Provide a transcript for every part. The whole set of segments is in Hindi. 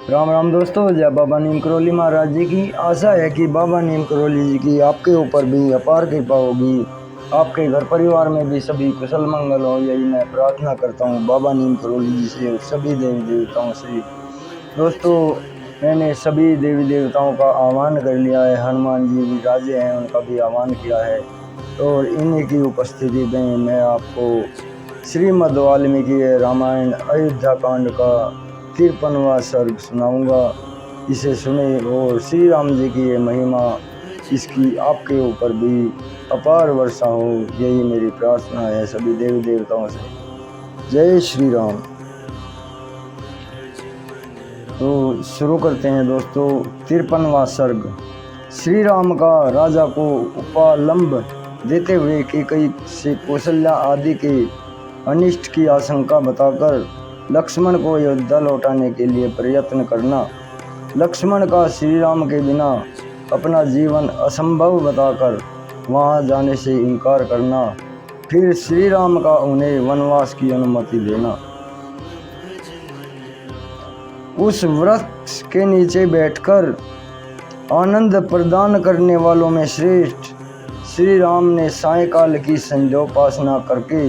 राम राम दोस्तों, जय बाबा नीम करोली महाराज जी की। आशा है कि बाबा नीम करोली जी की आपके ऊपर भी अपार कृपा होगी, आपके घर परिवार में भी सभी कुशल मंगल हो, यही मैं प्रार्थना करता हूँ बाबा नीम करोली जी से और सभी देवी देवताओं से। दोस्तों, मैंने सभी देवी देवताओं का आह्वान कर लिया है। हनुमान जी भी राजे हैं, उनका भी आह्वान किया है, और इन्हीं की उपस्थिति में मैं आपको श्रीमद् वाल्मीकि रामायण अयोध्या कांड का 53वां सर्ग सुनाऊंगा। इसे सुने और श्री राम जी की ये महिमा, इसकी आपके ऊपर भी अपार वर्षा हो, यही मेरी प्रार्थना है सभी देवी देवताओं से। जय श्री राम। तो शुरू करते हैं दोस्तों। 53वां सर्ग। श्री राम का राजा को उपालंब देते हुए कैकेयी से कौशल्या आदि के अनिष्ट की आशंका बताकर लक्ष्मण को अयोध्या लौटाने के लिए प्रयत्न करना, लक्ष्मण का श्री राम के बिना अपना जीवन असंभव बताकर वहां जाने से इनकार करना, फिर श्री राम का उन्हें वनवास की अनुमति देना। उस वृक्ष के नीचे बैठकर आनंद प्रदान करने वालों में श्रेष्ठ श्री राम ने सायंकाल की संध्योपासना करके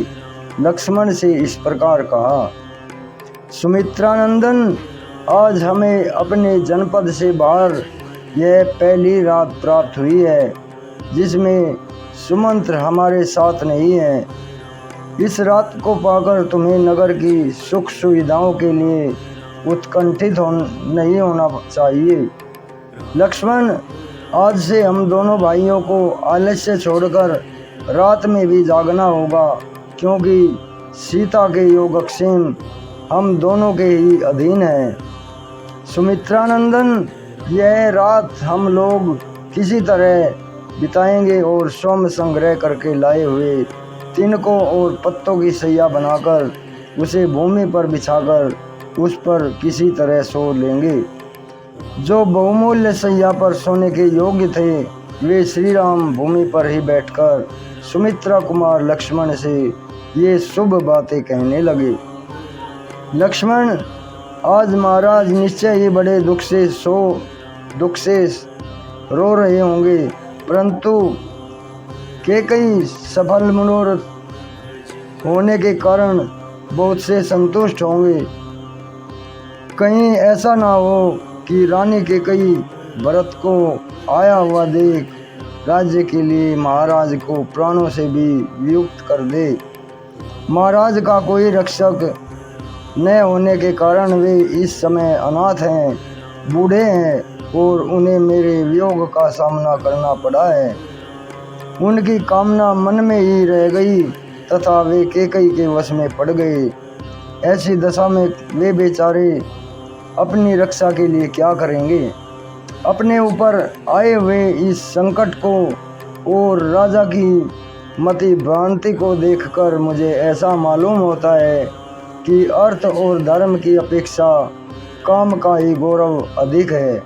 लक्ष्मण से इस प्रकार कहा। सुमित्रानंदन, आज हमें अपने जनपद से बाहर यह पहली रात प्राप्त हुई है जिसमें सुमंत्र हमारे साथ नहीं है। इस रात को पाकर तुम्हें नगर की सुख सुविधाओं के लिए उत्कंठित नहीं होना चाहिए। लक्ष्मण, आज से हम दोनों भाइयों को आलस्य छोड़कर रात में भी जागना होगा, क्योंकि सीता के योगक्षेम हम दोनों के ही अधीन है। सुमित्रानंदन, यह रात हम लोग किसी तरह बिताएंगे और सोम संग्रह करके लाए हुए तिनकों और पत्तों की सैया बनाकर उसे भूमि पर बिछाकर उस पर किसी तरह सो लेंगे। जो बहुमूल्य सैया पर सोने के योग्य थे वे श्री राम भूमि पर ही बैठकर सुमित्रा कुमार लक्ष्मण से ये शुभ बातें कहने लगे। लक्ष्मण, आज महाराज निश्चय ही बड़े दुख से रो रहे होंगे, परंतु कैकेयी सफल मनोरथ होने के कारण बहुत से संतुष्ट होंगे। कहीं ऐसा ना हो कि रानी कैकेयी भरत को आया हुआ देख राज्य के लिए महाराज को प्राणों से भी वियुक्त कर दे। महाराज का कोई रक्षक न होने के कारण वे इस समय अनाथ हैं, बूढ़े हैं और उन्हें मेरे वियोग का सामना करना पड़ा है। उनकी कामना मन में ही रह गई तथा वे कैकेयी के वश में पड़ गए। ऐसी दशा में वे बेचारे अपनी रक्षा के लिए क्या करेंगे। अपने ऊपर आए हुए इस संकट को और राजा की मति भ्रांति को देखकर मुझे ऐसा मालूम होता है कि अर्थ और धर्म की अपेक्षा काम का ही गौरव अधिक है।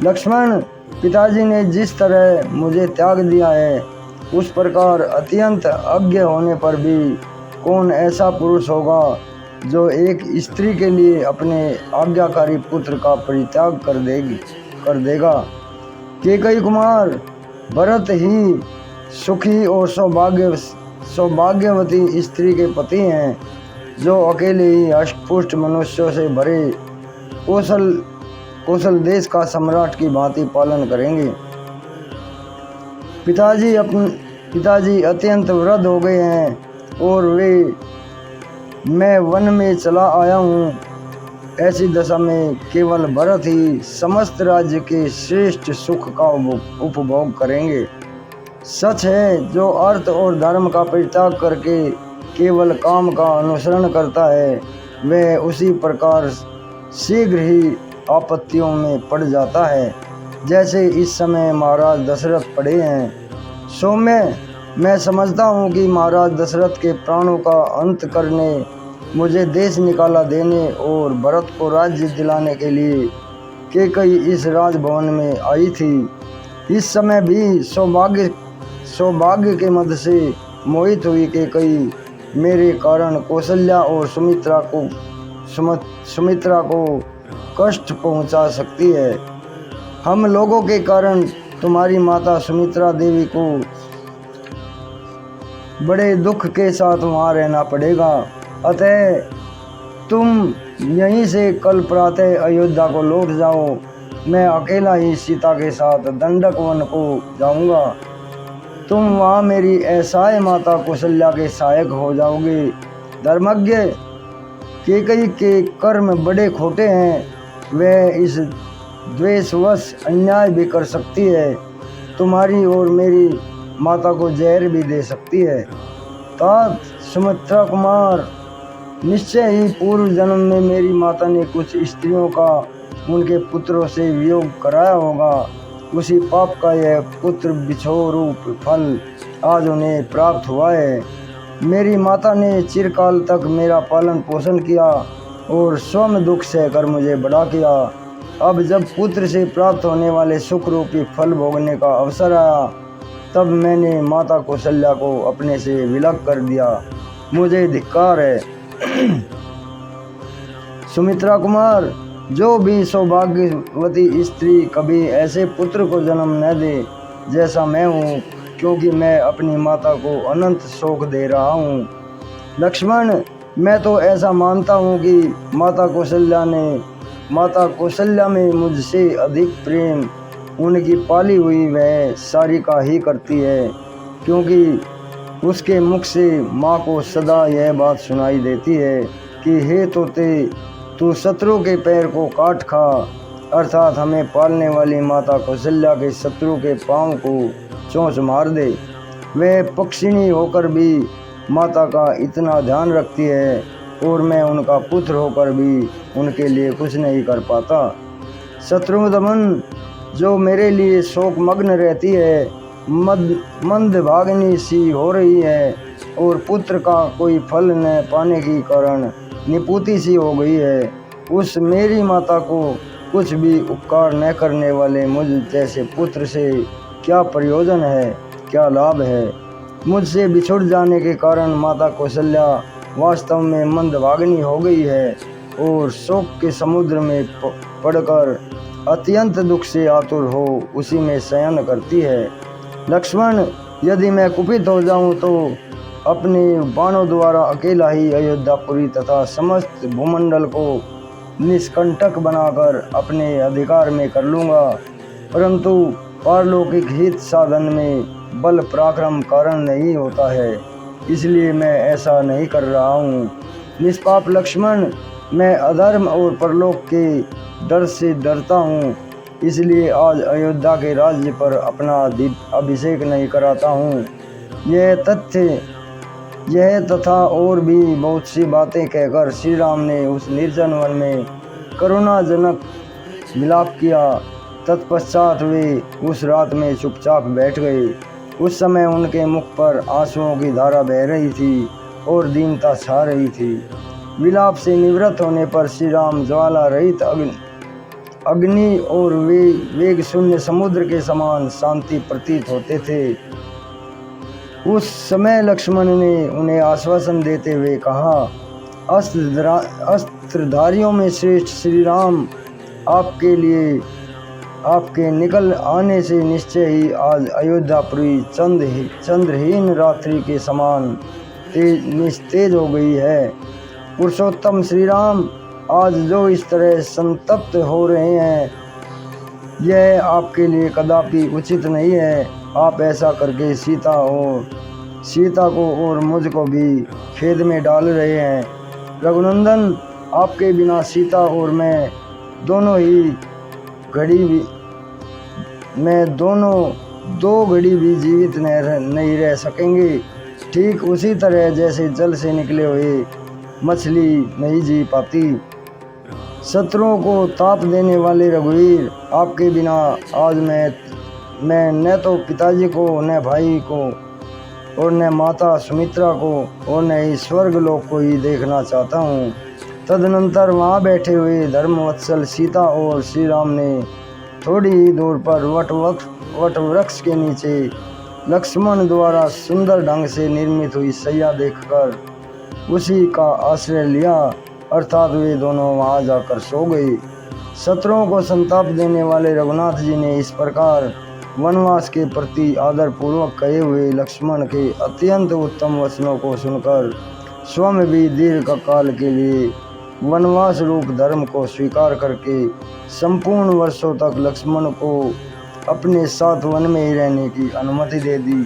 लक्ष्मण, पिताजी ने जिस तरह मुझे त्याग दिया है उस प्रकार अत्यंत अज्ञ होने पर भी कौन ऐसा पुरुष होगा जो एक स्त्री के लिए अपने आज्ञाकारी पुत्र का परित्याग कर देगा। कैकेयी कुमार भरत ही सुखी और सौभाग्यवती स्त्री के पति हैं, जो अकेले ही अष्टपुष्ट मनुष्यों से भरे कौशल देश का सम्राट की भांति पालन करेंगे। पिताजी अत्यंत वृद्ध हो गए हैं और मैं वन में चला आया हूँ। ऐसी दशा में केवल भरत ही समस्त राज्य के श्रेष्ठ सुख का उपभोग करेंगे। सच है, जो अर्थ और धर्म का परित्याग करके केवल काम का अनुसरण करता है वह उसी प्रकार शीघ्र ही आपत्तियों में पड़ जाता है, जैसे इस समय महाराज दशरथ पड़े हैं। सो मैं समझता हूँ कि महाराज दशरथ के प्राणों का अंत करने, मुझे देश निकाला देने और भरत को राज्य दिलाने के लिए कैकेयी इस राजभवन में आई थी। इस समय भी सौभाग्य के मद से मोहित हुई कैकेयी मेरे कारण कौशल्या और सुमित्रा को कष्ट पहुंचा सकती है। हम लोगों के कारण तुम्हारी माता सुमित्रा देवी को बड़े दुख के साथ वहाँ रहना पड़ेगा। अतः तुम यहीं से कल प्रातः अयोध्या को लौट जाओ। मैं अकेला ही सीता के साथ दंडक वन को जाऊंगा। तुम वहाँ मेरी असहाय माता कौशल्या के सहायक हो जाओगे। धर्मज्ञ कैकेयी के कर्म बड़े खोटे हैं। वह इस द्वेषवश अन्याय भी कर सकती है। तुम्हारी और मेरी माता को जहर भी दे सकती है। तात सुमित्रा कुमार, निश्चय ही पूर्व जन्म में मेरी माता ने कुछ स्त्रियों का उनके पुत्रों से वियोग कराया होगा। उसी पाप का यह पुत्र बिछोह रूप फल आज उन्हें प्राप्त हुआ है। मेरी माता ने चिरकाल तक मेरा पालन पोषण किया और स्वयं दुख सहकर मुझे बड़ा किया। अब जब पुत्र से प्राप्त होने वाले सुख रूपी फल भोगने का अवसर आया, तब मैंने माता कौशल्या को अपने से विलग कर दिया। मुझे धिक्कार है। सुमित्रा कुमार, जो भी सौभाग्यवती स्त्री कभी ऐसे पुत्र को जन्म न दे जैसा मैं हूँ, क्योंकि मैं अपनी माता को अनंत शोक दे रहा हूँ। लक्ष्मण, मैं तो ऐसा मानता हूँ कि माता कौशल्या में मुझसे अधिक प्रेम उनकी पाली हुई वह सारिका ही करती है, क्योंकि उसके मुख से माँ को सदा यह बात सुनाई देती है कि हे तोते, तू शत्रु के पैर को काट खा, अर्थात हमें पालने वाली माता कौशल्या के शत्रु के पाँव को चोंच मार दे। वह पक्षिणी होकर भी माता का इतना ध्यान रखती है और मैं उनका पुत्र होकर भी उनके लिए कुछ नहीं कर पाता। शत्रुदमन, जो मेरे लिए शोक मग्न रहती है, मंदभागिनी सी हो रही है और पुत्र का कोई फल न पाने के कारण निपुती सी हो गई है, उस मेरी माता को कुछ भी उपकार न करने वाले मुझ जैसे पुत्र से क्या प्रयोजन है, क्या लाभ है। मुझसे बिछुड़ जाने के कारण माता कौशल्या वास्तव में मंदभागिनी हो गई है और शोक के समुद्र में पड़कर अत्यंत दुख से आतुर हो उसी में शयन करती है। लक्ष्मण, यदि मैं कुपित हो जाऊं तो अपने बाणों द्वारा अकेला ही अयोध्यापुरी तथा समस्त भूमंडल को निष्कंटक बनाकर अपने अधिकार में कर लूँगा, परंतु पारलौकिक हित साधन में बल पराक्रम कारण नहीं होता है, इसलिए मैं ऐसा नहीं कर रहा हूँ। निष्पाप लक्ष्मण, मैं अधर्म और परलोक के डर से डरता हूँ, इसलिए आज अयोध्या के राज्य पर अपना अभिषेक नहीं कराता हूँ। यह तथा और भी बहुत सी बातें कहकर श्री राम ने उस निर्जन वन में करुणाजनक विलाप किया। तत्पश्चात वे उस रात में चुपचाप बैठ गए। उस समय उनके मुख पर आंसुओं की धारा बह रही थी और दीनता छा रही थी। विलाप से निवृत्त होने पर श्री राम ज्वाला रहित अग्नि और वेग शून्य समुद्र के समान शांति प्रतीत होते थे। उस समय लक्ष्मण ने उन्हें आश्वासन देते हुए कहा, अस्त्रधारियों में श्रेष्ठ श्री राम, आपके निकल आने से निश्चय ही आज अयोध्यापुरी चंद्रहीन रात्रि के समान निस्तेज हो गई है। पुरुषोत्तम श्री राम, आज जो इस तरह संतप्त हो रहे हैं, यह आपके लिए कदापि उचित नहीं है। आप ऐसा करके सीता को और मुझको भी खेद में डाल रहे हैं। रघुनंदन, आपके बिना सीता और मैं दो घड़ी भी जीवित नहीं रह सकेंगे। ठीक उसी तरह जैसे जल से निकले हुए मछली नहीं जी पाती। शत्रुओं को ताप देने वाले रघुवीर, आपके बिना आज मैं न तो पिताजी को, न भाई को और न माता सुमित्रा को और न ही स्वर्गलोक को ही देखना चाहता हूँ। तदनंतर वहाँ बैठे हुए धर्मवत्सल सीता और श्री राम ने थोड़ी ही दूर पर वट वृक्ष के नीचे लक्ष्मण द्वारा सुंदर ढंग से निर्मित हुई सैया देखकर उसी का आश्रय लिया, अर्थात वे दोनों वहाँ जाकर सो गए। शत्रुओं को संताप देने वाले रघुनाथ जी ने इस प्रकार वनवास के प्रति आदरपूर्वक कहे हुए लक्ष्मण के अत्यंत उत्तम वचनों को सुनकर स्वयं भी दीर्घ काल के लिए वनवास रूप धर्म को स्वीकार करके संपूर्ण वर्षों तक लक्ष्मण को अपने साथ वन में ही रहने की अनुमति दे दी।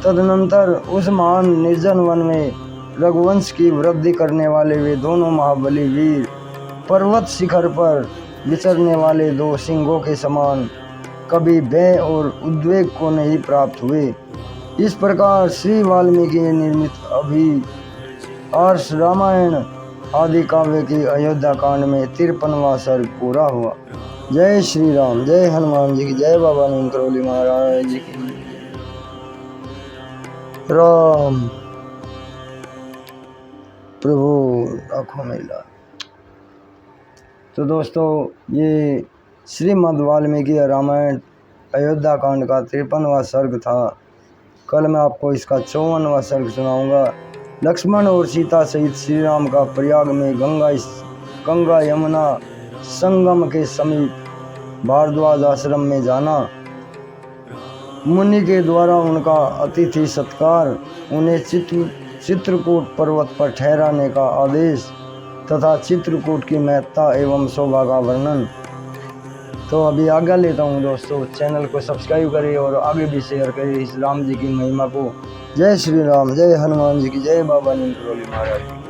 तदनंतर उस महान निर्जन वन में रघुवंश की वृद्धि करने वाले वे दोनों महाबली वीर पर्वत शिखर पर विचरने वाले दो सिंहों के समान कभी भय और उद्वेग को नहीं प्राप्त हुए। इस प्रकार श्री वाल्मीकि निर्मित अभी आर्ष रामायण आदि काव्य के अयोध्या कांड में 53वां सर्ग पूरा हुआ। जय श्री राम, जय हनुमान जी की, जय बाबा नीम करौली महाराज जी की। राम प्रभु आँखों में ला। तो दोस्तों, ये श्रीमद् वाल्मीकि रामायण अयोध्या कांड का 53वां सर्ग था। कल मैं आपको इसका 54वां सर्ग सुनाऊंगा। लक्ष्मण और सीता सहित श्री राम का प्रयाग में गंगा यमुना संगम के समीप भारद्वाज आश्रम में जाना, मुनि के द्वारा उनका अतिथि सत्कार, उन्हें चित्रकूट पर्वत पर ठहराने का आदेश तथा चित्रकूट की महत्ता एवं शोभा का वर्णन। तो अभी आज्ञा लेता हूँ दोस्तों। चैनल को सब्सक्राइब करें और आगे भी शेयर करें इस राम जी की महिमा को। जय श्री राम, जय हनुमान जी की, जय बाबा नीम करौली महाराज।